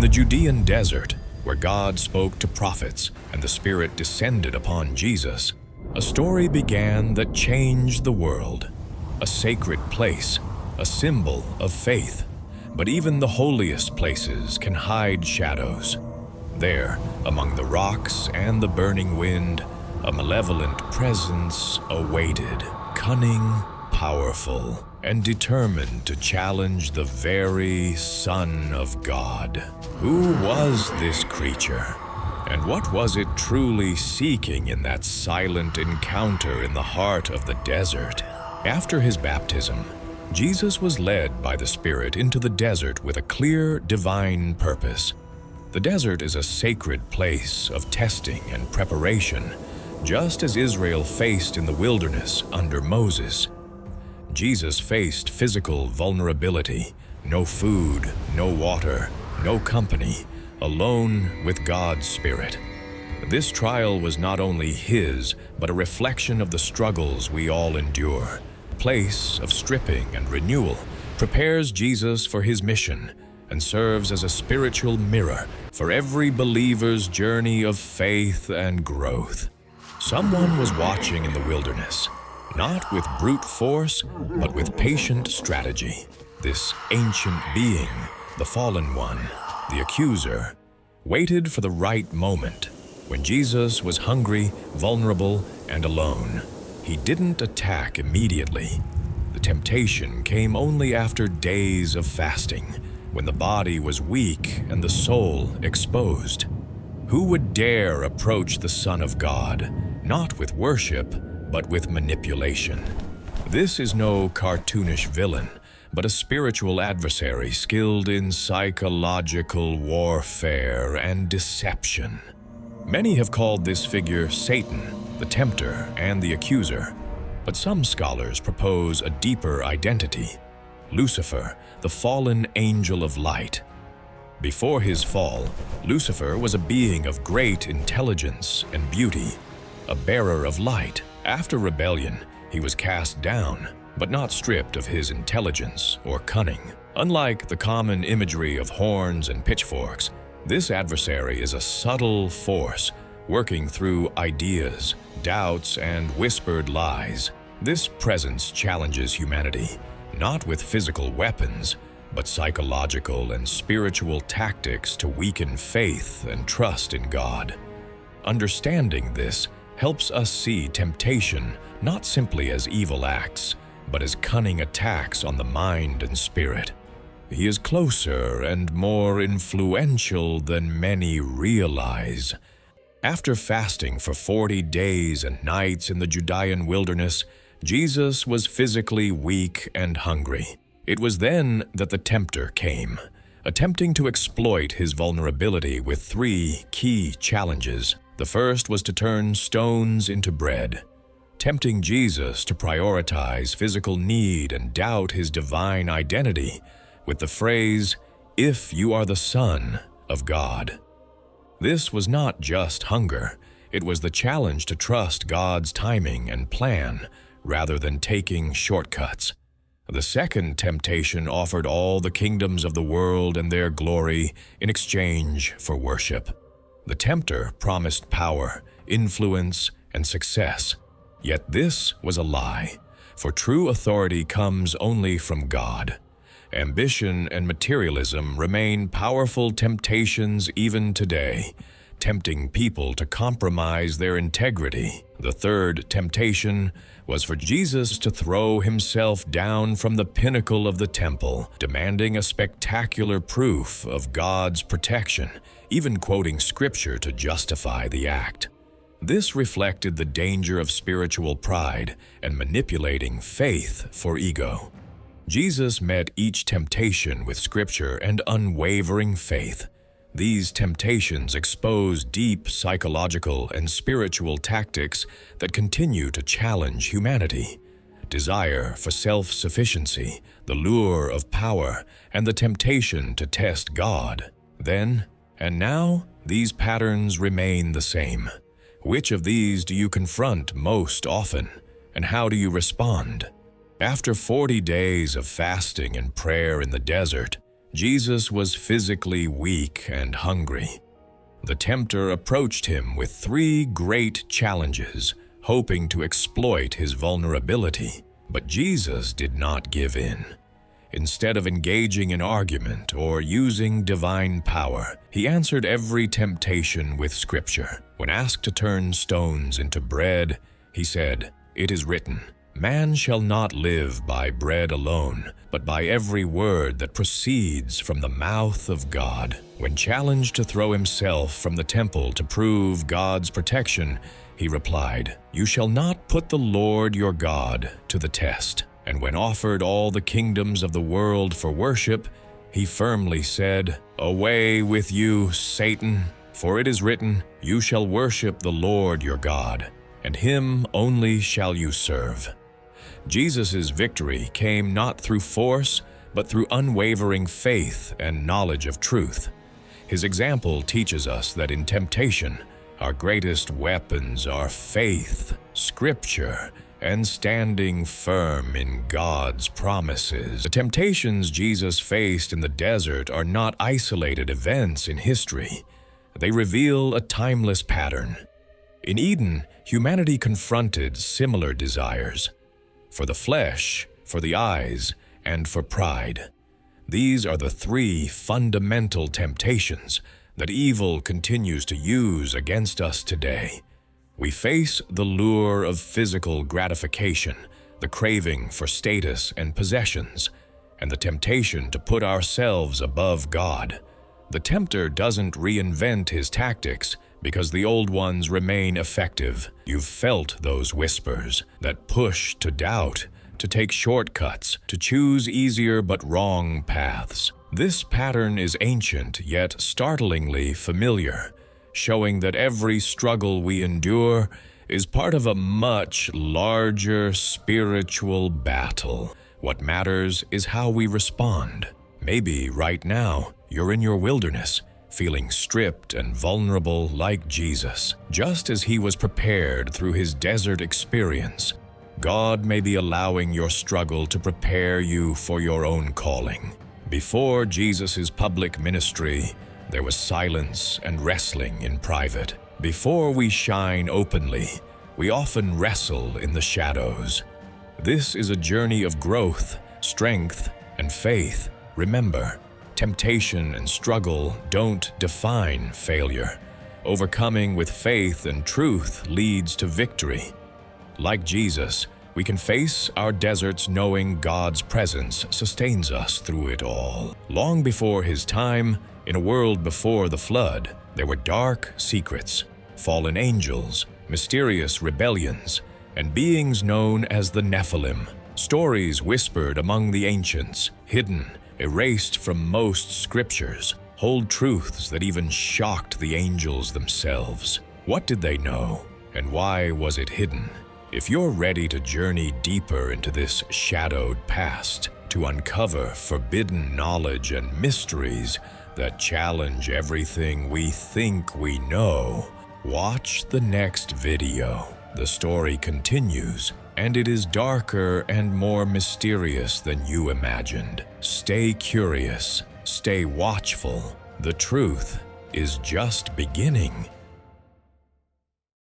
the Judean desert, where God spoke to prophets and the Spirit descended upon Jesus, a story began that changed the world. A sacred place, a symbol of faith. But even the holiest places can hide shadows. There, among the rocks and the burning wind, a malevolent presence awaited, cunning, powerful, and determined to challenge the very Son of God. Who was this creature? And what was it truly seeking in that silent encounter in the heart of the desert? After his baptism, Jesus was led by the Spirit into the desert with a clear, divine purpose. The desert is a sacred place of testing and preparation, just as Israel faced in the wilderness under Moses. Jesus faced physical vulnerability, no food, no water, no company, alone with God's Spirit. This trial was not only his, but a reflection of the struggles we all endure. Place of stripping and renewal prepares Jesus for his mission and serves as a spiritual mirror for every believer's journey of faith and growth. Someone was watching in the wilderness, not with brute force, but with patient strategy. This ancient being, the fallen one, the accuser, waited for the right moment. When Jesus was hungry, vulnerable, and alone, he didn't attack immediately. The temptation came only after days of fasting, when the body was weak and the soul exposed. Who would dare approach the Son of God, not with worship, but with manipulation? This is no cartoonish villain, but a spiritual adversary skilled in psychological warfare and deception. Many have called this figure Satan, the tempter and the accuser, but some scholars propose a deeper identity: Lucifer, the fallen angel of light. Before his fall, Lucifer was a being of great intelligence and beauty, a bearer of light. After rebellion, he was cast down, but not stripped of his intelligence or cunning. Unlike the common imagery of horns and pitchforks, this adversary is a subtle force working through ideas, doubts, and whispered lies. This presence challenges humanity, not with physical weapons, but psychological and spiritual tactics to weaken faith and trust in God. Understanding this helps us see temptation not simply as evil acts, but as cunning attacks on the mind and spirit. He is closer and more influential than many realize. After fasting for 40 days and nights in the Judean wilderness, Jesus was physically weak and hungry. It was then that the tempter came, attempting to exploit his vulnerability with 3 key challenges. The first was to turn stones into bread, tempting Jesus to prioritize physical need and doubt his divine identity with the phrase, "If you are the Son of God." This was not just hunger, it was the challenge to trust God's timing and plan rather than taking shortcuts. The second temptation offered all the kingdoms of the world and their glory in exchange for worship. The tempter promised power, influence, and success. Yet this was a lie, for true authority comes only from God. Ambition and materialism remain powerful temptations even today, tempting people to compromise their integrity. The third temptation was for Jesus to throw himself down from the pinnacle of the temple, demanding a spectacular proof of God's protection, even quoting scripture to justify the act. This reflected the danger of spiritual pride and manipulating faith for ego. Jesus met each temptation with scripture and unwavering faith. These temptations expose deep psychological and spiritual tactics that continue to challenge humanity. Desire for self-sufficiency, the lure of power, and the temptation to test God. Then, and now, these patterns remain the same. Which of these do you confront most often, and how do you respond? After 40 days of fasting and prayer in the desert, Jesus was physically weak and hungry. The tempter approached him with 3 great challenges, hoping to exploit his vulnerability. But Jesus did not give in. Instead of engaging in argument or using divine power, he answered every temptation with Scripture. When asked to turn stones into bread, he said, "It is written, 'Man shall not live by bread alone, but by every word that proceeds from the mouth of God.'" When challenged to throw himself from the temple to prove God's protection, he replied, "You shall not put the Lord your God to the test." And when offered all the kingdoms of the world for worship, he firmly said, "Away with you, Satan, for it is written, 'You shall worship the Lord your God, and him only shall you serve.'" Jesus' victory came not through force, but through unwavering faith and knowledge of truth. His example teaches us that in temptation, our greatest weapons are faith, Scripture, and standing firm in God's promises. The temptations Jesus faced in the desert are not isolated events in history. They reveal a timeless pattern. In Eden, humanity confronted similar desires: for the flesh, for the eyes, and for pride. These are the 3 fundamental temptations that evil continues to use against us today. We face the lure of physical gratification, the craving for status and possessions, and the temptation to put ourselves above God. The tempter doesn't reinvent his tactics because the old ones remain effective. You've felt those whispers that push to doubt, to take shortcuts, to choose easier but wrong paths. This pattern is ancient yet startlingly familiar, showing that every struggle we endure is part of a much larger spiritual battle. What matters is how we respond. Maybe right now, you're in your wilderness, feeling stripped and vulnerable like Jesus. Just as he was prepared through his desert experience, God may be allowing your struggle to prepare you for your own calling. Before Jesus' public ministry, there was silence and wrestling in private. Before we shine openly, we often wrestle in the shadows. This is a journey of growth, strength, and faith. Remember, temptation and struggle don't define failure. Overcoming with faith and truth leads to victory. Like Jesus, we can face our deserts knowing God's presence sustains us through it all. Long before his time, in a world before the flood, there were dark secrets, fallen angels, mysterious rebellions, and beings known as the Nephilim. Stories whispered among the ancients, hidden, erased from most scriptures, hold truths that even shocked the angels themselves. What did they know, and why was it hidden? If you're ready to journey deeper into this shadowed past, to uncover forbidden knowledge and mysteries that challenge everything we think we know, watch the next video. The story continues, and it is darker and more mysterious than you imagined. Stay curious, stay watchful. The truth is just beginning.